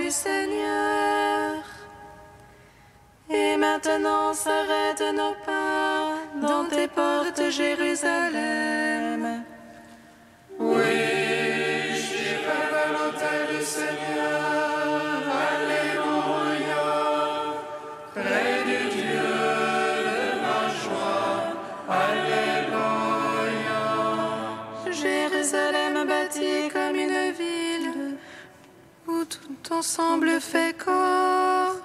du Seigneur. Et maintenant s'arrête nos pas dans tes portes, Jérusalem. Oui, j'irai vers l'autel du Seigneur. Alléluia. Près du Dieu de ma joie. Alléluia. Jérusalem bâtie comme une ville où tout ensemble fait corps.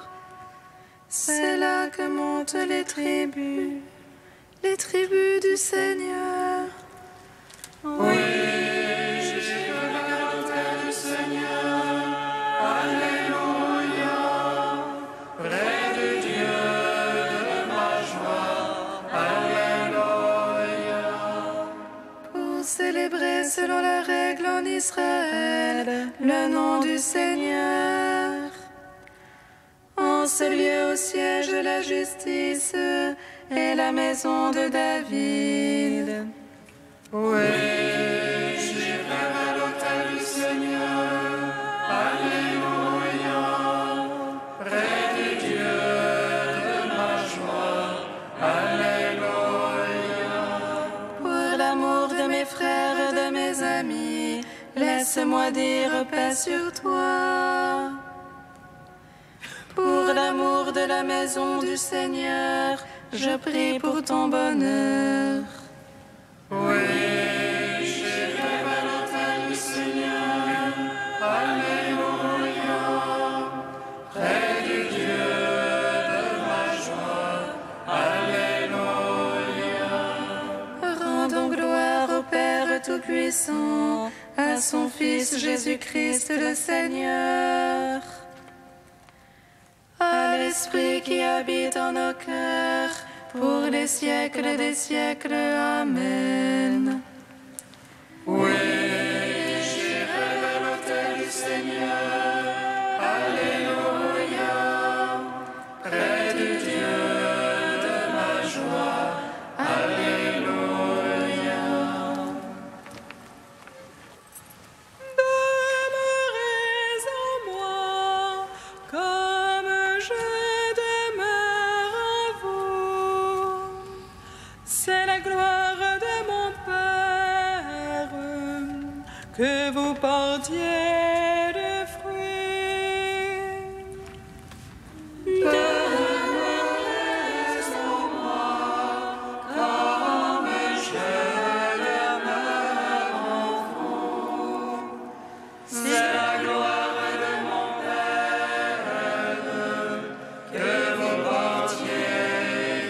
C'est là que montent les tribus du Seigneur. Oui, j'irai vers l'autel du Seigneur. Alléluia. Près du Dieu de ma joie. Alléluia. Pour célébrer selon la règle en Israël le nom du Seigneur. En ce lieu au siège de la justice et la maison de David. Oui, j'irai vers l'autel du Seigneur. Alléluia. Près du Dieu de ma joie. Alléluia. Pour l'amour de mes frères et de mes amis, laisse-moi dire paix sur toi. Pour l'amour de la maison du Seigneur, je prie pour ton bonheur. Oui, j'irai vers l'autel du Seigneur. Alléluia. Près du Dieu de ma joie. Alléluia. Rendons gloire au Père Tout-Puissant, à son Fils Jésus-Christ le Seigneur. À l'Esprit qui habite en nos cœurs, pour les siècles des siècles. Amen. Oui, j'irai vers l'autel du Seigneur. Alléluia. Près du Dieu de ma joie. Alléluia. Demeurez en moi, comme je demeure en vous. C'est la gloire de mon Père, que vous portiez de fruits. Demeurez en moi, comme je demeure en vous. C'est la gloire de mon Père, que vous portiez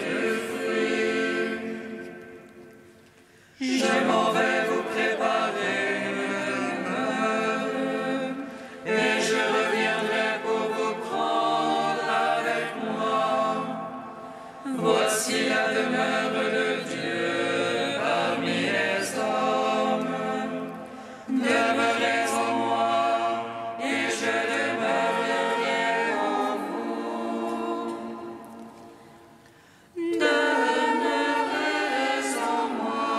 de fruits. Je m'en vais vous préparer une demeure, et je reviendrai pour vous prendre avec moi. Voici la demeure de Dieu parmi les hommes. Demeurez en moi, et je demeurerai en vous. Demeurez en moi,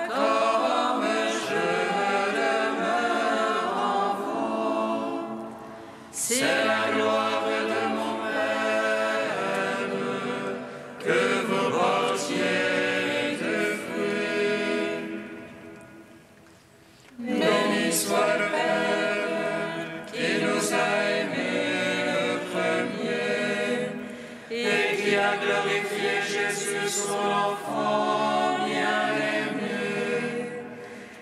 comme je demeure en vous. C'est la gloire de mon Père, que vous portiez de fruits. Béni soit le Père qui nous a aimés le premier et qui a glorifié Jésus, son enfant bien-aimé.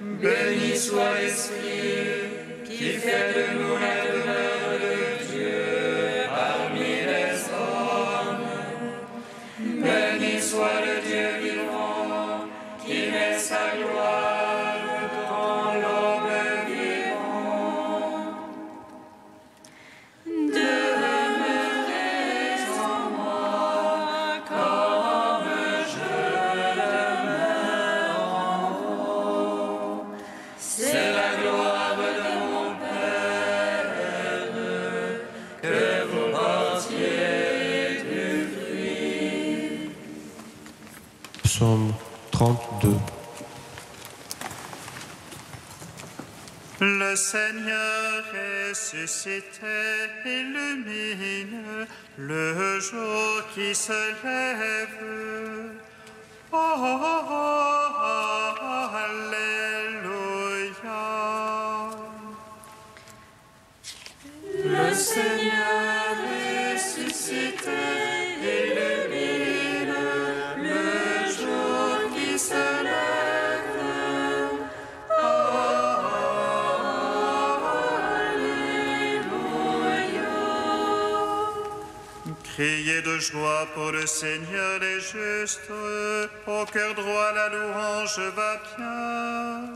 Béni soit l'Esprit qui fait de nous la demeure de Dieu parmi les hommes. Béni soit le Dieu vivant qui met sa gloire dans l'homme vivant. Demeurez en moi, comme je demeure en vous. C'est la gloire de mon Père, que vous portiez du fruit. Psaume 32. Le Seigneur ressuscité illumine le jour qui se lève. Alléluia. Le Seigneur ressuscité illumine le jour qui se lève. Alléluia. Criez de joie pour le Seigneur les justes, au cœur droit la louange va bien.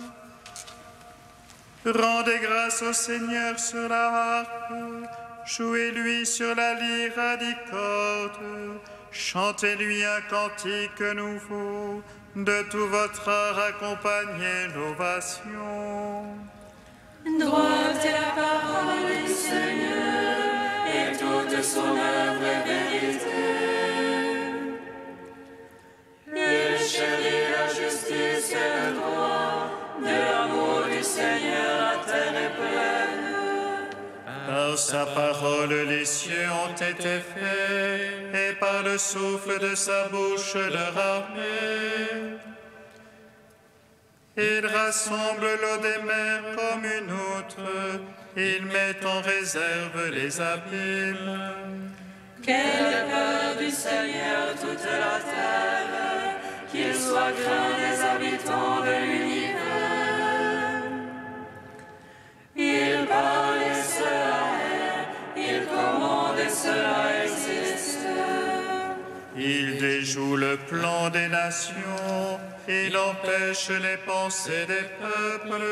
Rendez grâce au Seigneur sur la harpe, jouez-lui sur la lyre à 10 cordes, chantez-lui un cantique nouveau, de tout votre art accompagnez l'ovation. Droite est la parole du Seigneur, et toute son œuvre est vérité. Il chérit la justice et le droit, de l'amour du Seigneur la terre est pleine. Par sa parole les cieux ont été faits, et par le souffle de sa bouche leur armée. Il rassemble l'eau des mers comme une outre, il met en réserve les abîmes. Quelle peur du Seigneur toute la terre, qu'il soit craint des habitants de l'univers. Il parle et cela est, il commande et cela existe. Il déjoue le plan des nations, il empêche les pensées des peuples.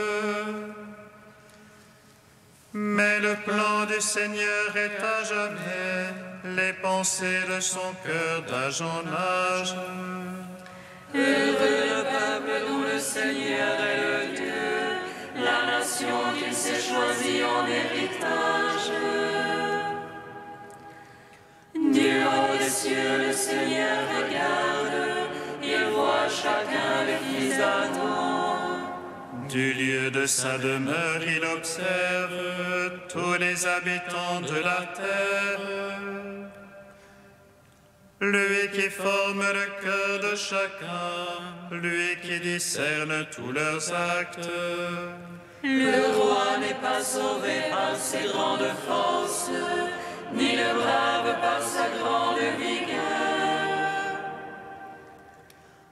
Mais le plan du Seigneur est à jamais, les pensées de son cœur d'âge en âge. Heureux le peuple dont le Seigneur est le Dieu, la nation qu'il s'est choisie en héritage. Du haut des cieux, le Seigneur regarde, il voit chacun des fils d'Adam. Du lieu de sa demeure, il observe tous les habitants de la terre. Lui qui forme le cœur de chacun, lui qui discerne tous leurs actes. Le roi n'est pas sauvé par ses grandes forces, ni le brave par sa grande vigueur.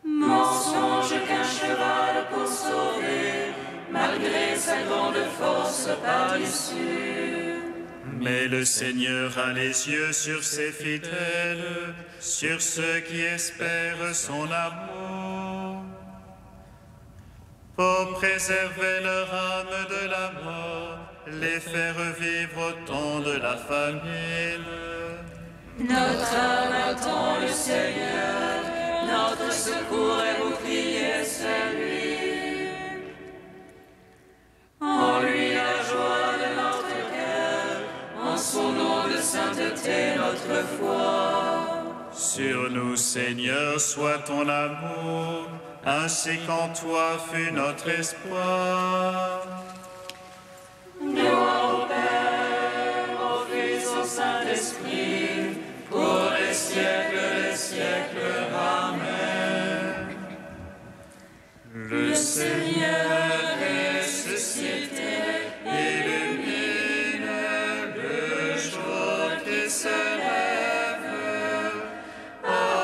Mensonge qu'un cheval pour sauver, malgré sa grande force par-dessus. Mais le Seigneur a les yeux sur ses fidèles, sur ceux qui espèrent son amour, pour préserver leur âme de la mort, les faire vivre au temps de la famine. Notre âme attend le Seigneur, notre secours et bouclier, c'est lui. En lui la joie de notre cœur, en son nom de sainteté notre foi. Sur nous, Seigneur, soit ton amour, ainsi qu'en toi fut notre espoir. Gloire au Père, au Fils, au Saint-Esprit, pour les siècles des siècles. Amen. Le Seigneur ressuscité illumine le jour qui se lève. Alléluia.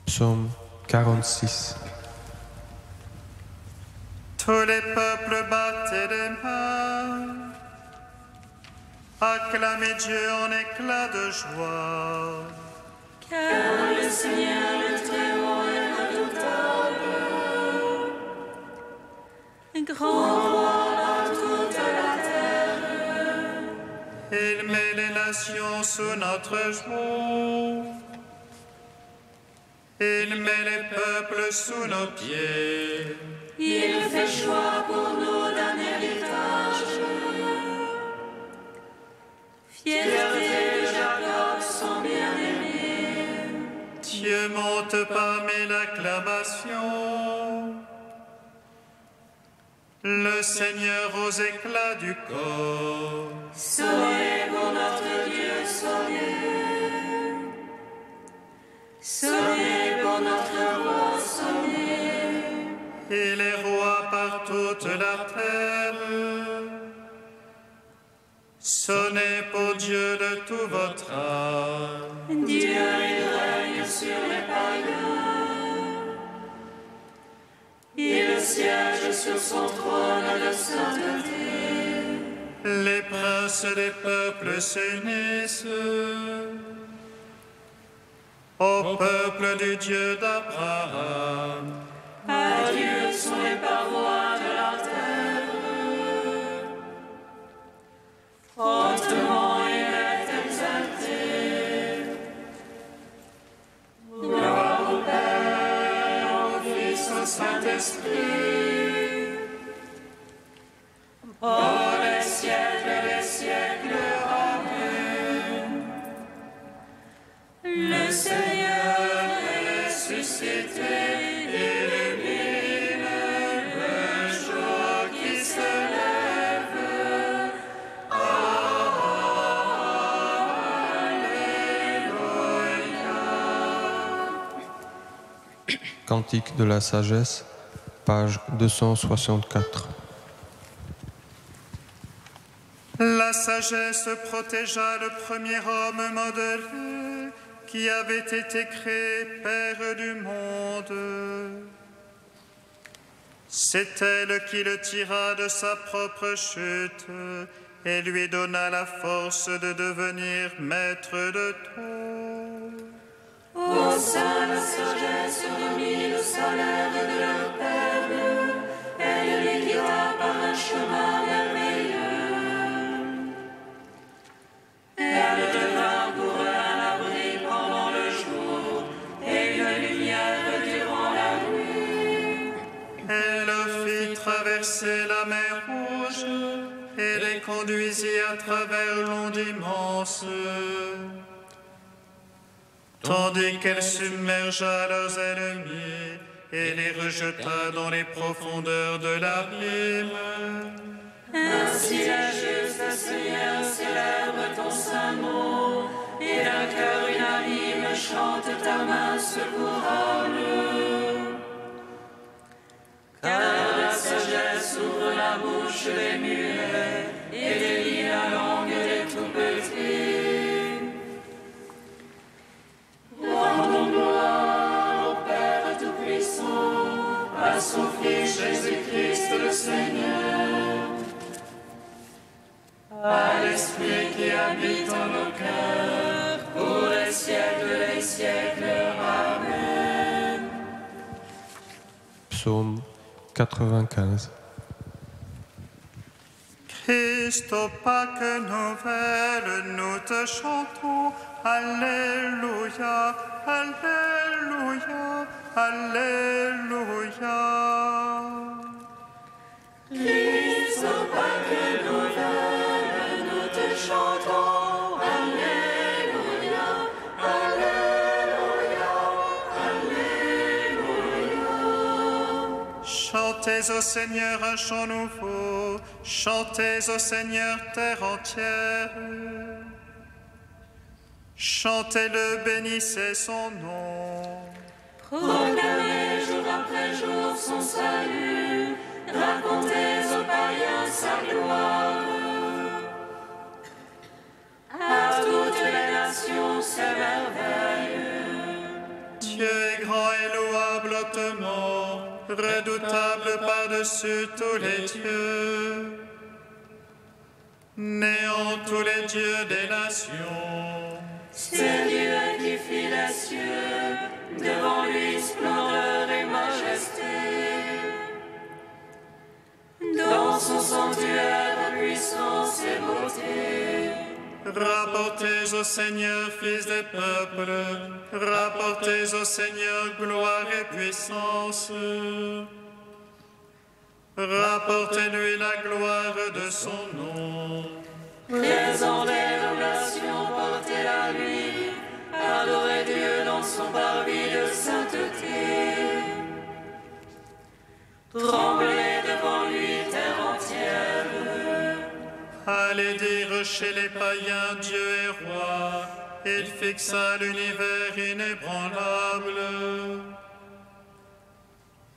Psaume 46. Tous les peuples battaient les mains, acclamez Dieu en éclats de joie. Car le Seigneur le Très-Haut est redoutable. Grand roi à toute la terre. Il met les nations sous notre joug. Il met les peuples sous nos pieds. Il fait choix pour nous d'un héritage. Fierté de Jacob, son bien-aimé. cieux monte parmi l'acclamation. Le Seigneur aux éclats du corps. Sonnez pour notre Dieu, sonnez. Sonnez pour notre roi, sonnez. Et les rois par toute la terre. Sonnez pour Dieu de tout votre âme. Dieu, il règne sur les païens. Il siège sur son trône de sainteté. Les princes des peuples s'unissent au peuple du Dieu d'Abraham. À Dieu sont les parois de la terre. Hautement il est exalté. Gloire au Père, au Fils, au Saint-Esprit. Pour les siècles des siècles. Amen. Le Seigneur est ressuscité. Illumine le jour qui se lève. Cantique de la sagesse, page 264. La sagesse protégea le premier homme modelé qui avait été créé Père du monde. C'est elle qui le tira de sa propre chute et lui donna la force de devenir maître de tout. Au sein la sagesse remit le salaire de leur Père. Elle les guida par un chemin merveilleux. Elle devint pour eux un abri pendant le jour et une lumière durant la nuit. Elle fit traverser la mer Rouge et les conduisit à travers l'onde immense. Tandis qu'elle submergea leurs ennemis et les rejeta dans les profondeurs de l'abîme. Ainsi la juste Seigneur célèbre ton saint nom, et d'un cœur unanime chante ta mince couronne. Car la sagesse ouvre la bouche des muets et délie la langue des tout-petits. Rendons gloire au Père Tout-Puissant, à son Fils Jésus-Christ le Seigneur, à l'Esprit qui habite en nos cœurs, pour les siècles des siècles. Amen. Psaume 95. Christ, au Pâques nouvelle, nous te chantons. Alléluia, Alléluia, Alléluia. Christ, au Pâques nouvelle, nous te chantons. Alléluia, Alléluia, Alléluia. Chantez au Seigneur un chant nouveau, chantez au Seigneur terre entière. Chantez-le, bénissez son nom. Proclamez jour après jour son salut, racontez aux païens sa gloire. À toutes les nations ses merveilles. Dieu est grand et louable hautement, redoutable par-dessus tous les dieux. Néant tous les dieux des nations. C'est Dieu qui fit les cieux, devant lui splendeur et majesté. Dans son sanctuaire puissance et beauté. Rapportez au Seigneur, fils des peuples, rapportez au Seigneur gloire et puissance. Rapportez-lui la gloire de son nom. Présent des relations, portez-la lui, adorez Dieu dans dans son parvis de sainteté. Tremblez devant lui, terre entière. Allez dire chez les païens, Dieu est roi. Il fixa l'univers inébranlable.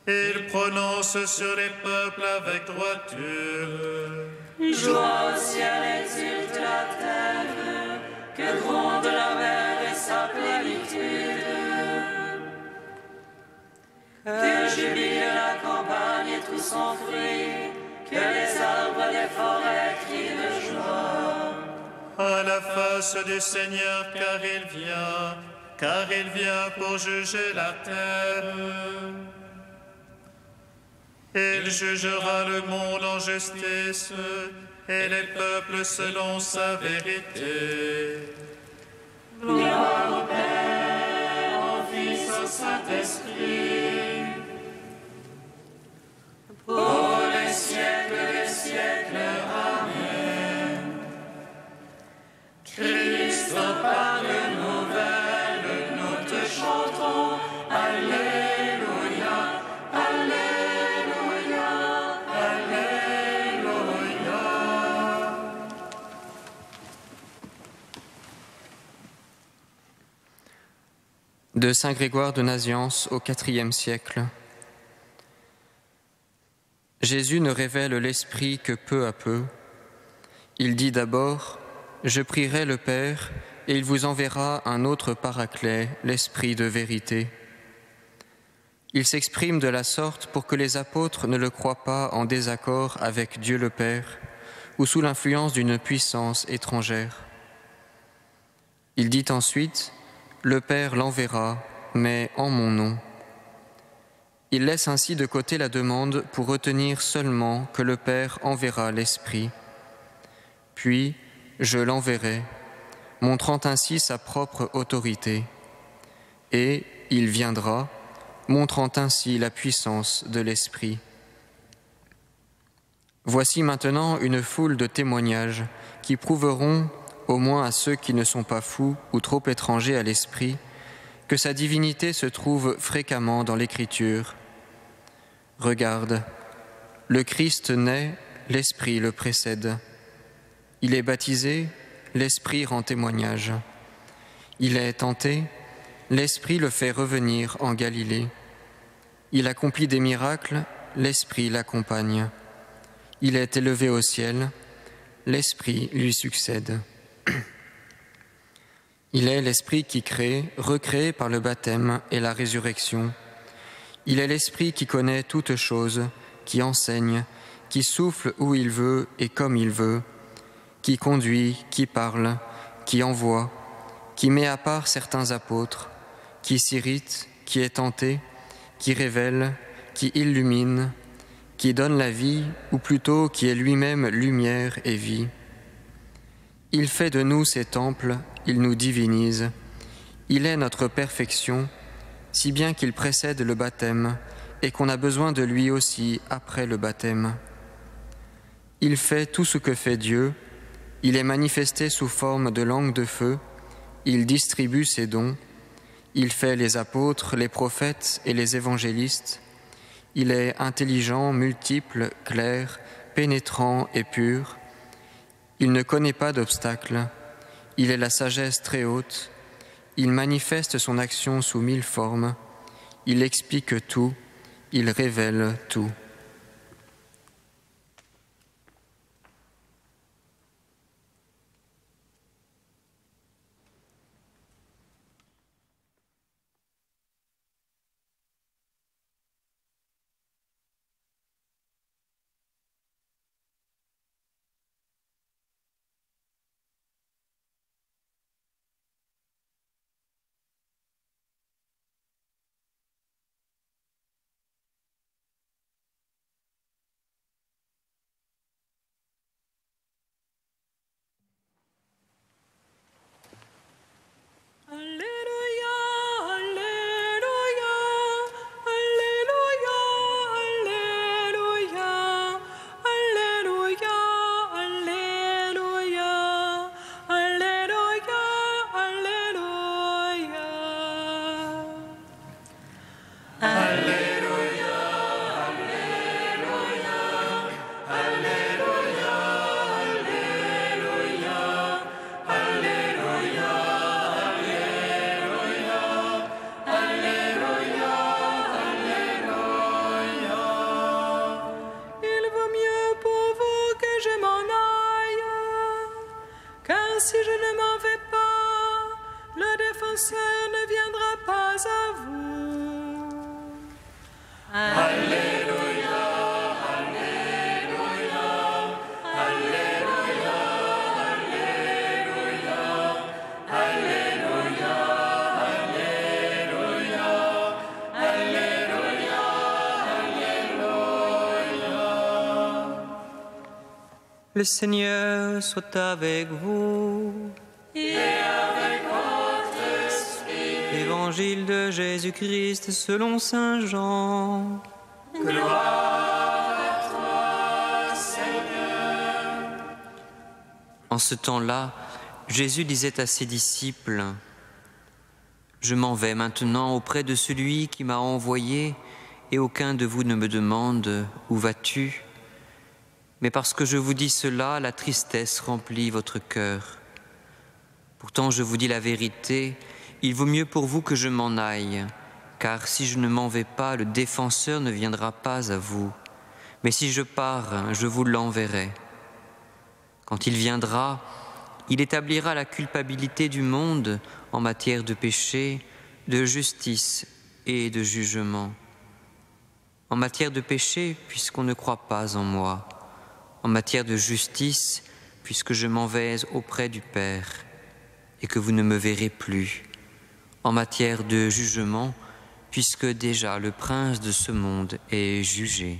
Il prononce sur les peuples avec droiture. Joie au ciel, exulte la terre, que gronde la mer et sa plénitude. Que jubile la campagne et tout son fruit, que les arbres des forêts crient de joie. À la face du Seigneur, car il vient pour juger la terre. Il jugera le monde en justice et les peuples selon sa vérité. Gloire au Père, au Fils, au Saint-Esprit, pour les siècles des siècles. Amen. Christ, par de nouvelles, nous te chantons. Alléluia, Alléluia, Alléluia. De Saint Grégoire de Nazianze au IVe siècle. Jésus ne révèle l'Esprit que peu à peu. Il dit d'abord « Je prierai le Père, et il vous enverra un autre Paraclet, l'Esprit de vérité. » Il s'exprime de la sorte pour que les apôtres ne le croient pas en désaccord avec Dieu le Père ou sous l'influence d'une puissance étrangère. Il dit ensuite « Le Père l'enverra, mais en mon nom. » Il laisse ainsi de côté la demande pour retenir seulement que le Père enverra l'Esprit. Puis, je l'enverrai, montrant ainsi sa propre autorité. Et il viendra, montrant ainsi la puissance de l'Esprit. Voici maintenant une foule de témoignages qui prouveront, au moins à ceux qui ne sont pas fous ou trop étrangers à l'Esprit, que sa divinité se trouve fréquemment dans l'Écriture. Regarde, le Christ naît, l'Esprit le précède. Il est baptisé, l'Esprit rend témoignage. Il est tenté, l'Esprit le fait revenir en Galilée. Il accomplit des miracles, l'Esprit l'accompagne. Il est élevé au ciel, l'Esprit lui succède. Il est l'Esprit qui crée, recréé par le baptême et la résurrection. Il est l'Esprit qui connaît toutes choses, qui enseigne, qui souffle où il veut et comme il veut, qui conduit, qui parle, qui envoie, qui met à part certains apôtres, qui s'irrite, qui est tenté, qui révèle, qui illumine, qui donne la vie, ou plutôt qui est lui-même lumière et vie. Il fait de nous ses temples, il nous divinise. Il est notre perfection, si bien qu'il précède le baptême et qu'on a besoin de lui aussi après le baptême. Il fait tout ce que fait Dieu, il est manifesté sous forme de langue de feu, il distribue ses dons, il fait les apôtres, les prophètes et les évangélistes. Il est intelligent, multiple, clair, pénétrant et pur. Il ne connaît pas d'obstacle. Il est la sagesse très haute. Il manifeste son action sous 1000 formes. Il explique tout. Il révèle tout. Le Seigneur soit avec vous. Et avec votre esprit. Évangile de Jésus-Christ selon saint Jean. Gloire à toi, Seigneur. En ce temps-là, Jésus disait à ses disciples, « Je m'en vais maintenant auprès de celui qui m'a envoyé, et aucun de vous ne me demande « Où vas-tu » Mais parce que je vous dis cela, la tristesse remplit votre cœur. Pourtant, je vous dis la vérité, il vaut mieux pour vous que je m'en aille, car si je ne m'en vais pas, le défenseur ne viendra pas à vous. Mais si je pars, je vous l'enverrai. Quand il viendra, il établira la culpabilité du monde en matière de péché, de justice et de jugement. En matière de péché, puisqu'on ne croit pas en moi. En matière de justice, puisque je m'en vais auprès du Père et que vous ne me verrez plus. En matière de jugement, puisque déjà le prince de ce monde est jugé.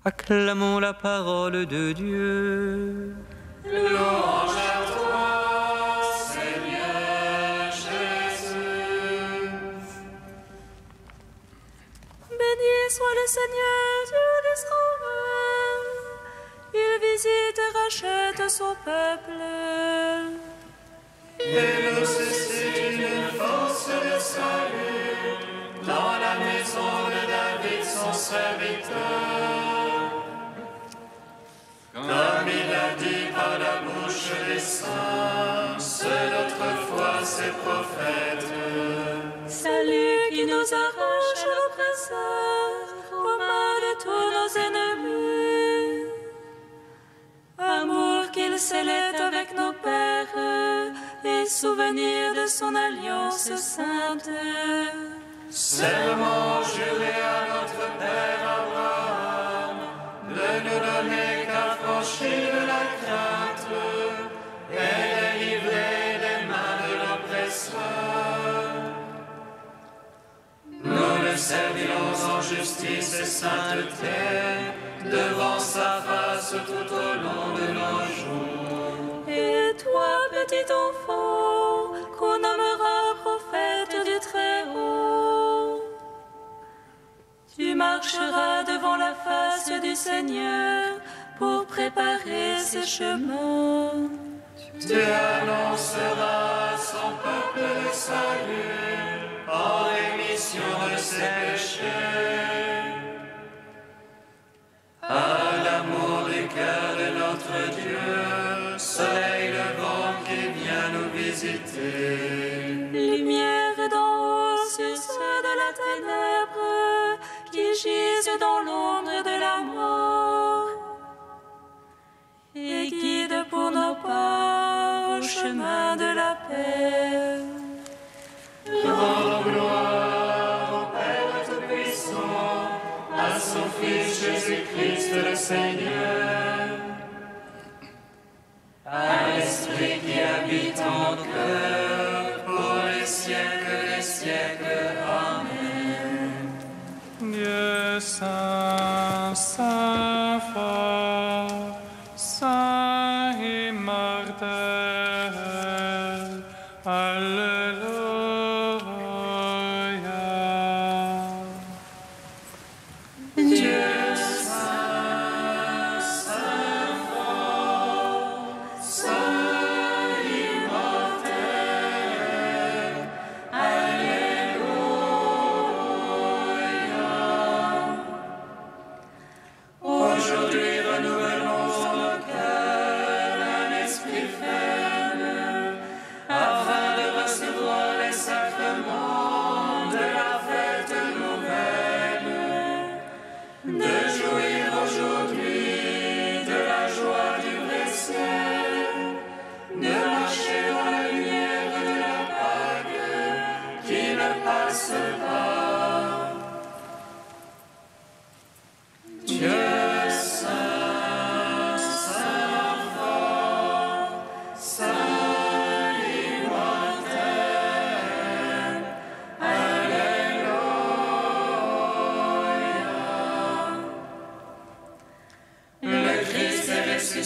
Acclamons la parole de Dieu. Louange à toi, Seigneur Jésus. Béni soit le Seigneur, Dieu d'Israël. Il visite et rachète son peuple. Il nous suscite une force de salut dans la maison de David, son serviteur. Comme il a dit par la bouche des saints, seul autrefois ses prophètes. Salut qui nous arrache à l'oppresseur, aux mains de tous nos ennemis. Amour qu'il scellait avec nos pères, et souvenir de son alliance sainte. Serment juré à notre Père Abraham, de nous donner qu'affranchis de la crainte et délivrer des mains de l'oppresseur. Nous le servirons en justice et sainteté, devant sa face tout au long de nos jours. Et toi, petit enfant, qu'on nommera prophète du Très-Haut, tu marcheras devant la face du Seigneur pour préparer ses chemins. Tu annonceras à son peuple le salut en rémission de ses péchés. À l'amour du cœur de notre Dieu, soleil levant qui vient nous visiter. Lumière d'en haut sur ceux de la ténèbre qui gisent dans l'ombre de la mort, et guide pour nos pas au chemin de la paix. Rends gloire au Père Tout-Puissant, à son Fils Jésus-Christ le Seigneur, à l'Esprit qui habite en cœur, pour les siècles des siècles. Amen. Dieu saint, saint fort, saint immortel, Alléluia. Dieu saint, saint fort, saint immortel, Alléluia. Aujourd'hui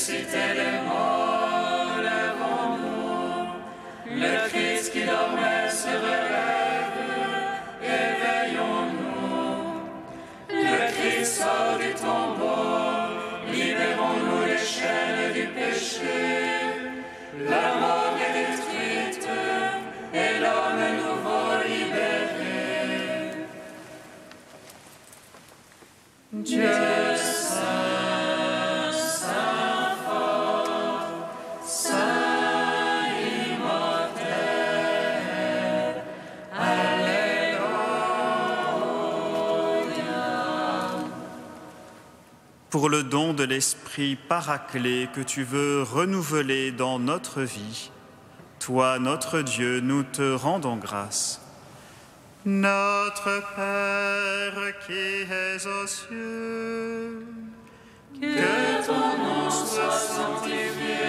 ressuscité des morts, lèvons-nous. Le Christ qui dormait se relève, éveillons-nous. Le Christ sort du tombeau, libérons-nous les chaînes du péché. La mort est détruite et l'homme nouveau libéré. Dieu saint, saint fort, saint immortel, Alléluia. Pour le don de l'Esprit Paraclet que tu veux renouveler dans notre vie, toi, notre Dieu, nous te rendons grâce. Notre Père qui es aux cieux, Que ton nom soit sanctifié,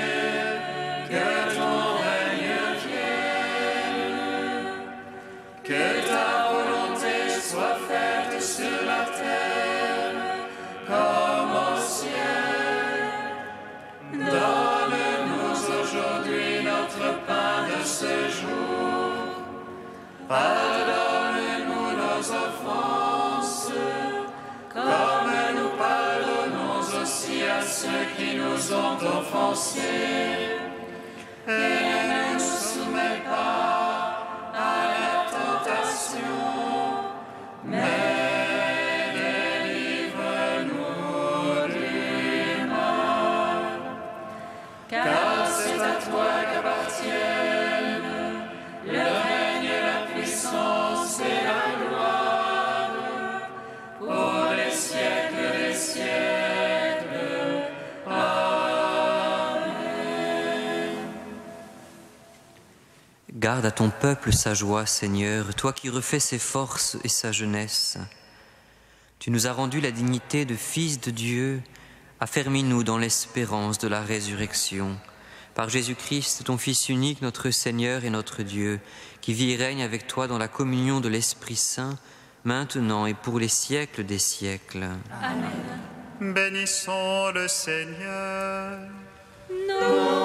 que ton règne vienne, que ta volonté soit faite sur la terre comme au ciel. Donne-nous aujourd'hui notre pain de ce jour. Pardonne-nous nos offenses, comme nous pardonnons aussi à ceux qui nous ont offensés. Et ne nous soumets pas à la tentation, mais délivre-nous du mal. Car c'est à toi qu'appartiennent le règne et la puissance et la gloire pour les siècles des siècles. Amen. Garde à ton peuple sa joie, Seigneur, toi qui refais ses forces et sa jeunesse. Tu nous as rendu la dignité de fils de Dieu, affermis-nous dans l'espérance de la résurrection. Par Jésus-Christ, ton Fils unique, notre Seigneur et notre Dieu, qui vit et règne avec toi dans la communion de l'Esprit Saint, maintenant et pour les siècles des siècles. Amen. bénissons le Seigneur. Nous